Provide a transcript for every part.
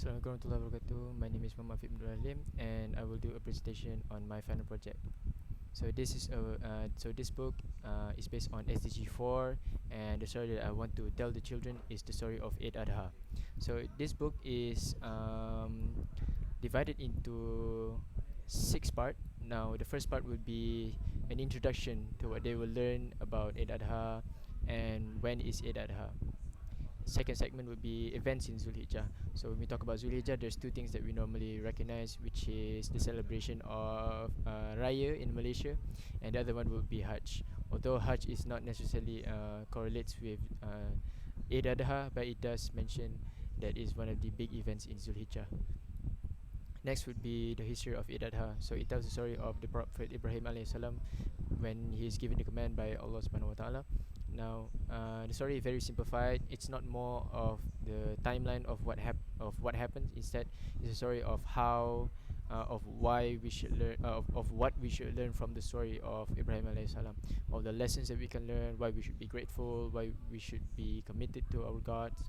Assalamualaikum warahmatullahi wabarakatuh. My name is Muhammad Fib Abdul Halim, and I will do a presentation on my final project. So this book is based on SDG 4, and the story that I want to tell the children is the story of Eid Adha. So this book is divided into 6 parts. Now the first part would be an introduction to what they will learn about Eid Adha and when is Eid Adha. Second segment would be events in Zulhijjah. So when we talk about Zulhijjah, there's two things that we normally recognize, which is the celebration of Raya in Malaysia, and the other one would be Hajj. Although Hajj is not necessarily correlates with Eid Adha, but it does mention that is one of the big events in Zulhijjah. Next would be the history of Eid Adha. So it tells the story of the Prophet Ibrahim alayhi salam when he is given the command by Allah subhanahu wa ta'ala. Now, the story is very simplified. It's not more of the timeline of what happens. Instead, it's a story of how, of why we should learn, of what we should learn from the story of Ibrahim alayhi salam, of the lessons that we can learn, why we should be grateful, why we should be committed to our gods,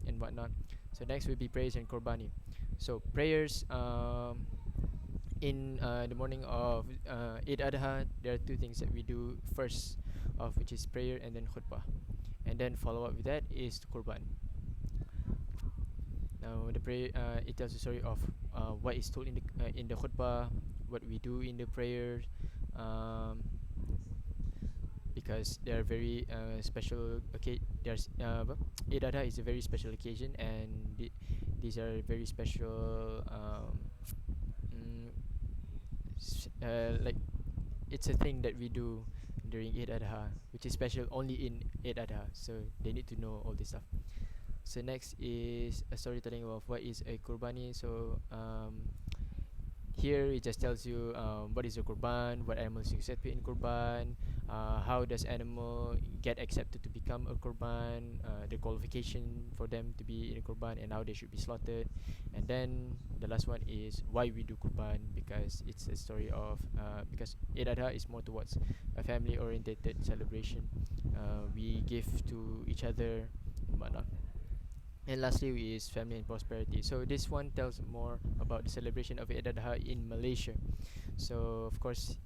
and whatnot. So next will be praise and Qurbani. So prayers. In the morning of Eid Adha, there are two things that we do. First of which is prayer and then khutbah, and then follow up with that is the Qurban. Now the prayer, it tells the story of what is told in the khutbah, what we do in the prayers, um, because they are very special. Okay, there's Eid Adha is a very special occasion, and these are very special. Mm, like it's a thing that we do during Eid Adha, which is special only in Eid Adha. So they need to know all this stuff. So next is a storytelling of what is a Qurbani. So here it just tells you what is a Qurban, what animals you accept in Qurban, how does animal get accepted to become a Qurban, the qualification for them to be in a Qurban, and how they should be slaughtered. And then the last one is why we do Qurban, because it's a story of because Eid Adha is more towards a family orientated celebration. We give to each other and whatnot. And lastly is family and prosperity. So this one tells more about the celebration of Eid Adha in Malaysia. So of course,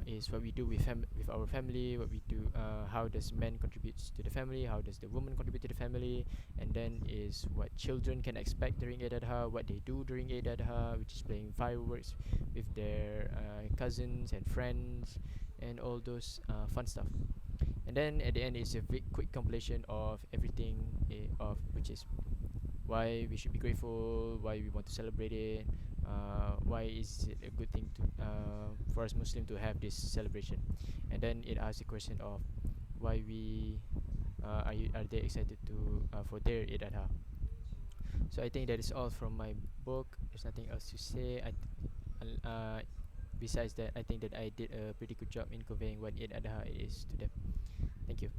is what we do with our family, what we do, how does man contributes to the family, how does the woman contribute to the family, and then is what children can expect during Eid Adha, what they do during Eid Adha, which is playing fireworks with their cousins and friends, and all those fun stuff. And then at the end is a quick compilation of everything, of which is why we should be grateful, why we want to celebrate it, why is it a good thing to for us Muslim to have this celebration. And then it asks the question of why we are they excited to for their Eid Adha. So I think that is all from my book. There's nothing else to say. Besides that, I think that I did a pretty good job in conveying what Eid Adha is to them. Thank you.